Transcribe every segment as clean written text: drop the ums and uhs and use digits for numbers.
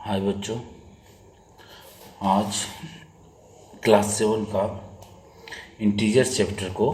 हाय बच्चों, आज क्लास 7 का इंटीजर्स चैप्टर को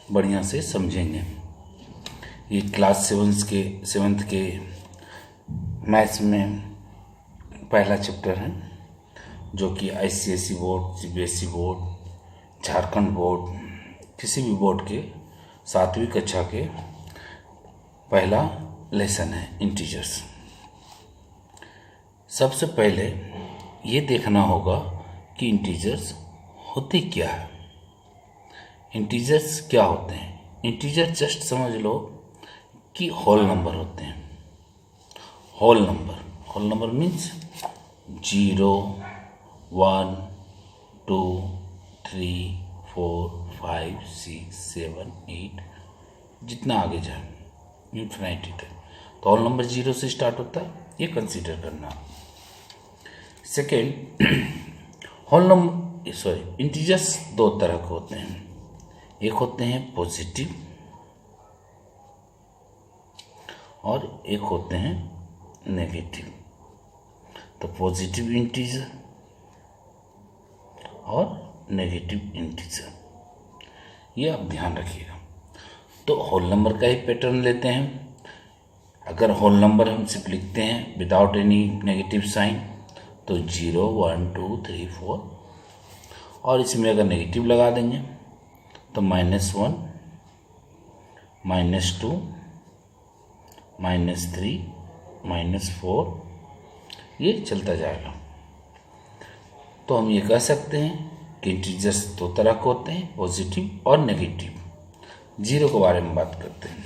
बढ़िया से समझेंगे। ये क्लास 7th के मैथ्स में पहला चैप्टर है, जो कि ICSE board, CBSE board, Jharkhand board, किसी भी बोर्ड के 7वीं कक्षा के पहला लेसन है इंटीजर्स। सबसे पहले ये देखना होगा कि इंटीजर्स होते क्या है। इंटीजर्स क्या होते हैं? इंटीजर जस्ट समझ लो कि होल नंबर होते हैं। होल नंबर मीन्स 0, 1, 2, 3, 4, 5, 6, 7, 8, जितना आगे जाए इन्फिनिटी तक। तो होल नंबर 0 से स्टार्ट होता है, ये कंसीडर करना। सेकेंड, इंटीजर्स दो तरह के होते हैं। एक होते हैं पॉजिटिव और एक होते हैं नेगेटिव। तो पॉजिटिव इंटीजर और नेगेटिव इंटीजर, ये आप ध्यान रखिएगा। तो होल नंबर का ही पैटर्न लेते हैं। अगर होल नंबर हम सिर्फ लिखते हैं विदाउट एनी नेगेटिव साइन, तो 0, 1, 2, 3, 4, और इसमें अगर नेगेटिव लगा देंगे तो -1, -2, -3, -4, ये चलता जाएगा। तो हम ये कह सकते हैं कि इंटीजर्स दो तरह के होते हैं, पॉजिटिव और नेगेटिव। 0 के बारे में बात करते हैं।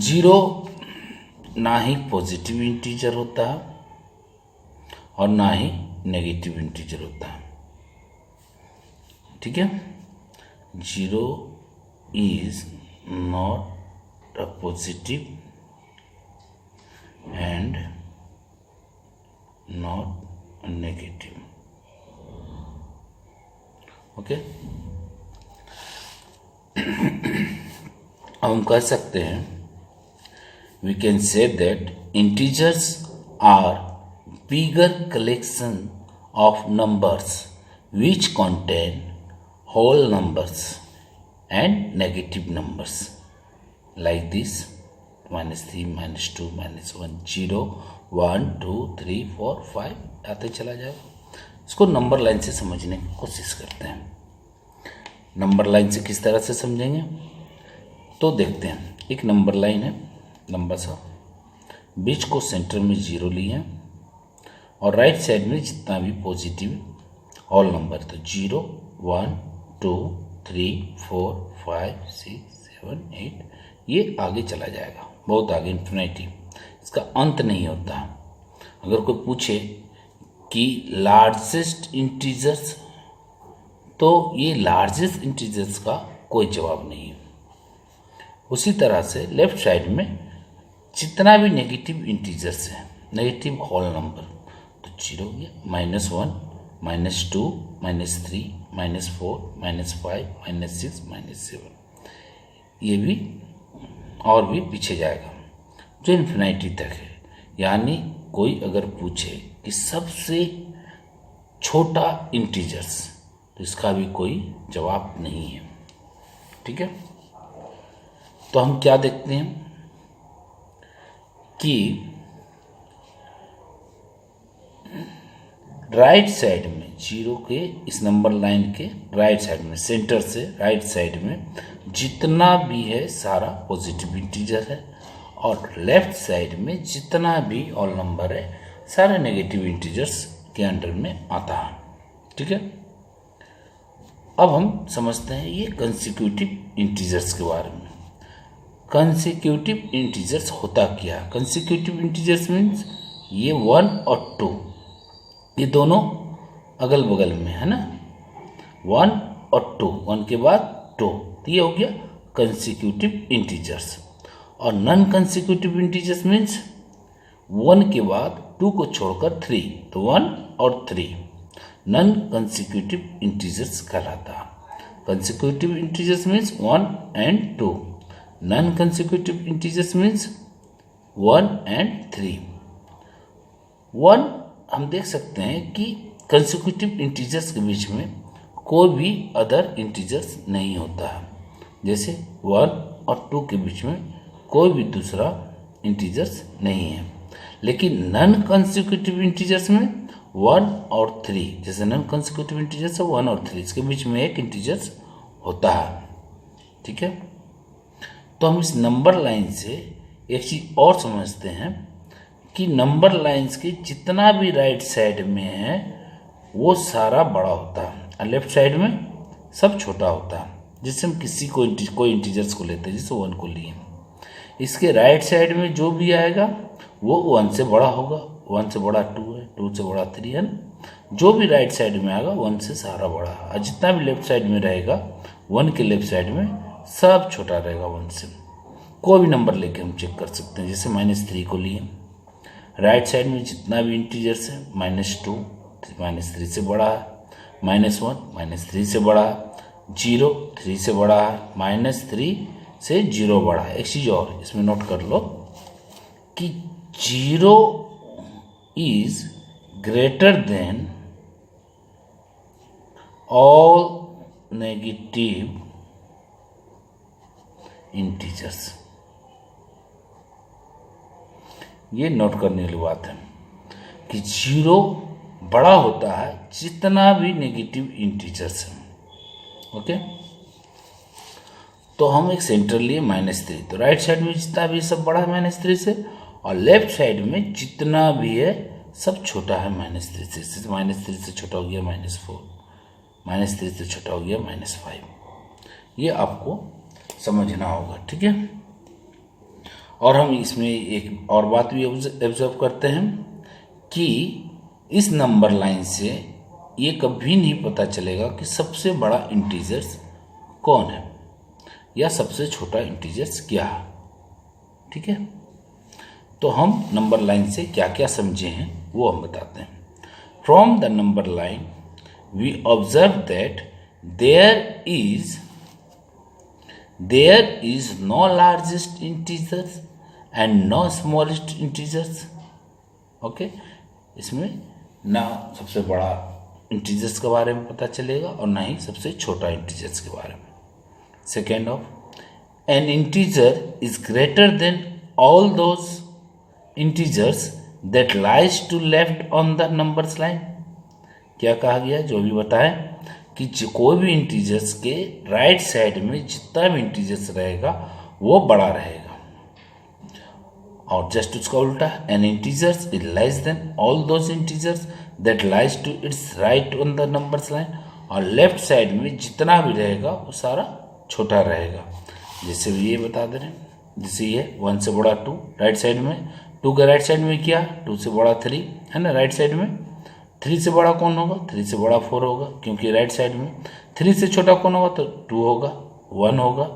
0 ना ही पॉजिटिव इंटीजर होता है और ना ही नेगेटिव इंटीजर होता है। ठीक है, 0 is not a positive and not a negative. Okay, अब हम कह सकते हैं, we can say that integers are bigger collection of numbers which contain whole numbers and negative numbers like this: -3, -2, -1, 0, 1, 2, 3, 4, 5 आते चला जाएगा। इसको नंबर लाइन से समझने की कोशिश करते हैं। नंबर लाइन से किस तरह से समझेंगे तो देखते हैं। एक नंबर लाइन है लंबा सा, बीच को सेंटर में 0 लिए हैं और राइट साइड में जितना भी पॉजिटिव ऑल नंबर, तो 0, 1, 2, 3, 4, 5, 6, 7, 8, ये आगे चला जाएगा, बहुत आगे, इन्फिनिटी। इसका अंत नहीं होता। अगर कोई पूछे कि लार्जेस्ट इंटीजर्स, तो ये लार्जेस्ट इंटीजर्स का कोई जवाब नहीं है। उसी तरह से लेफ्ट साइड में जितना भी नेगेटिव इंटीजर्स है, नेगेटिव होल नंबर, 0 हो गया, -1, -2, -3, -4, -5, -6, -7, ये भी और भी पीछे जाएगा जो इन्फिनिटी तक है। यानी कोई अगर पूछे कि सबसे छोटा इंटीजर्स, तो इसका भी कोई जवाब नहीं है। ठीक है, तो हम क्या देखते हैं कि राइट साइड में 0 के इस नंबर लाइन के राइट साइड में, सेंटर से राइट साइड में जितना भी है सारा पॉजिटिव इंटीजर है, और लेफ्ट साइड में जितना भी ऑल नंबर है सारे नेगेटिव इंटीजर्स के अंडर में आता है। ठीक है, अब हम समझते हैं ये कंसेक्यूटिव इंटीजर्स के बारे में। कंसेक्यूटिव इंटीजर्स होता क्या? कंसेक्यूटिव इंटीजर्स मीन्स ये 1 और 2, ये दोनों अगल बगल में है ना, 1 और 2, 1 के बाद 2, तो ये हो गया कंसेक्यूटिव इंटीजर्स। और नॉन कंसेक्यूटिव इंटीजर्स मीन्स 1 के बाद 2 को छोड़कर 3, तो 1 और 3 नॉन कंसेक्यूटिव इंटीजर्स कहलाता है। Consecutive integers means 1 and 2, non consecutive integers means 1 and 3। One हम देख सकते हैं कि कंसेक्यूटिव इंटीजर्स के बीच में कोई भी अदर इंटीजर्स नहीं होता है। जैसे 1 और 2 के बीच में कोई भी दूसरा इंटीजर्स नहीं है। लेकिन नॉन कंसेक्यूटिव इंटीजर्स में 1 और 3, जैसे नॉन कंसेक्यूटिव इंटीजर्स है 1 और 3, इसके बीच में एक इंटीजर्स होता है। ठीक है, तो हम इस नंबर लाइन से एक चीज और समझते हैं कि नंबर लाइंस के जितना भी राइट साइड में है वो सारा बड़ा होता है और लेफ्ट साइड में सब छोटा होता है। जिससे हम किसी को कोई इंटीजर्स को लेते हैं, जैसे 1 को लिए, इसके राइट साइड में जो भी आएगा वो 1 से बड़ा होगा। 1 से बड़ा 2 है, 2 से बड़ा 3 है ना। जो भी राइट साइड में आएगा 1 से सारा बड़ा है, और जितना भी लेफ्ट साइड में रहेगा 1 के लेफ्ट साइड में सब छोटा रहेगा 1 से। कोई भी नंबर लेके हम चेक कर सकते हैं। जैसे -3 को लिए, राइट साइड में जितना भी इंटीजर्स है -2 -3 से बड़ा है, -1 -3 से बड़ा है, 0 3 से बड़ा है, -3 से 0 बड़ा है। एक चीज़ और इसमें नोट कर लो कि 0 is greater than all negative integers. ये नोट करने वाली बात है कि 0 बड़ा होता है जितना भी नेगेटिव इंटीजर्स है। ओके, तो हम एक सेंटर लिए -3, तो राइट साइड में जितना भी सब बड़ा है -3 से, और लेफ्ट साइड में जितना भी है सब छोटा है -3 से। -3 से छोटा हो गया -4, -3 से छोटा हो गया -5। ये आपको समझना होगा। ठीक है, और हम इसमें एक और बात भी ऑब्जर्व करते हैं कि इस नंबर लाइन से ये कभी नहीं पता चलेगा कि सबसे बड़ा इंटीजर्स कौन है या सबसे छोटा इंटीजर्स क्या है। ठीक है, तो हम नंबर लाइन से क्या क्या समझे हैं वो हम बताते हैं। From the number line we observe that there is no largest integers and no smallest integers. Okay, इसमें ना सबसे बड़ा इंटीजर्स के बारे में पता चलेगा और ना ही सबसे छोटा इंटीजर्स के बारे में। Second of, an integer is greater than all those integers that lies to left on the numbers line. क्या कहा गया, जो भी बताएं कि कोई भी इंटीजर्स के राइट साइड में जितना भी इंटीजर्स रहेगा वो बड़ा रहेगा, और जस्ट उसका उल्टा, an integers is less than all those integers that lies to its right on the numbers line, और लेफ्ट साइड में जितना भी रहेगा वो सारा छोटा रहेगा। जैसे ये बता दे रहे हैं, जैसे ये 1 से बड़ा 2 राइट साइड में, 2 के राइट साइड में क्या, 2 से बड़ा 3 है ना राइट साइड में। 3 से बड़ा कौन होगा, 3 से बड़ा 4 होगा, क्योंकि राइट साइड में। 3 से छोटा कौन होगा, तो 2 होगा, 1 होगा,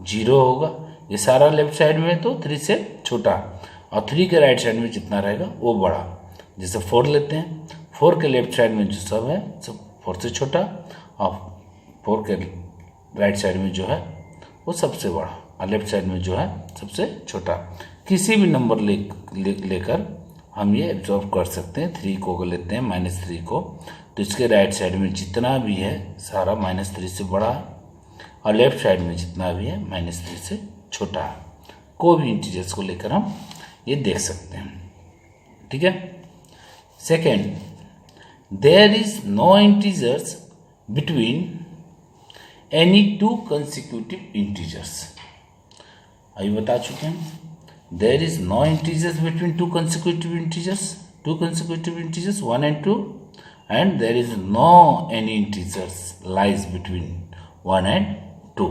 0 होगा। ये सारा लेफ्ट साइड में तो 3 से छोटा, और 3 के राइट साइड में जितना रहेगा वो बड़ा। जैसे 4 लेते हैं, 4 के लेफ्ट साइड में जो सब है सब 4 से छोटा, और 4 के राइट साइड में जो है वो सबसे बड़ा, और लेफ्ट साइड में जो है सबसे छोटा। किसी भी नंबर लेकर हम ये ऑब्जर्व कर सकते हैं। 3 को अगर लेते हैं, -3 को, तो इसके राइट साइड में जितना भी है सारा -3 से बड़ा है, और लेफ्ट साइड में जितना भी है -3 से छोटा है। कोई भी इंटीजर्स को लेकर हम ये देख सकते हैं। ठीक है, second, there is no integers between any 2 consecutive integers. अभी बता चुके हैं, there is no integers between 2 consecutive integers, 2 consecutive integers 1 and 2, and there is no any integers lies between 1 and 2.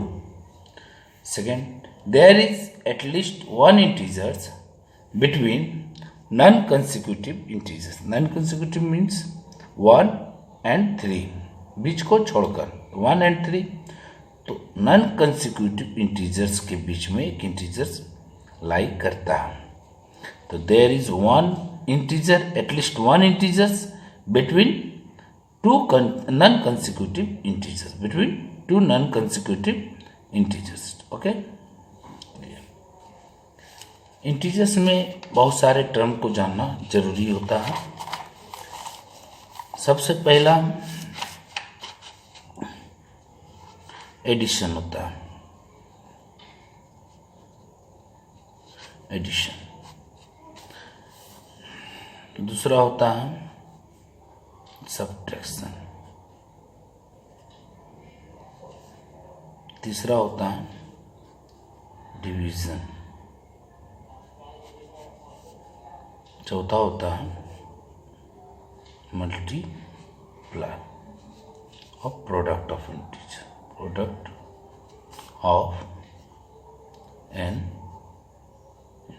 Second, there is at least one integers between non-consecutive integers. Non-consecutive means 1 and 3, बीच को छोड़कर 1 and 3, तो non consecutive integers के बीच में एक integers लाई करता है। तो there is one integer, at least one integers between 2 non consecutive integers, between 2 non consecutive integers. Okay, integers में बहुत सारे टर्म को जानना जरूरी होता है। सबसे पहला एडिशन होता है, एडिशन। दूसरा होता है सब्ट्रैक्शन। तीसरा होता है डिवीजन। चौथा होता है multiply of product of integer, product of an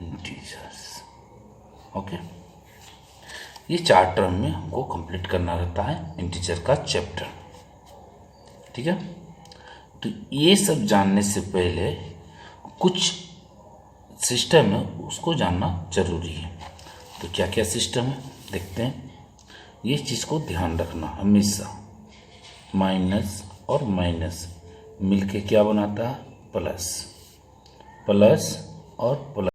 integers. Okay, ये 4 टर्म में हमको कंप्लीट करना रहता है इंटीजर का चैप्टर। ठीक है, तो ये सब जानने से पहले कुछ सिस्टम है उसको जानना जरूरी है। तो क्या क्या सिस्टम है देखते हैं। ये चीज़ को ध्यान रखना हमेशा, माइनस और माइनस मिलके क्या बनाता है, प्लस, प्लस और प्लस।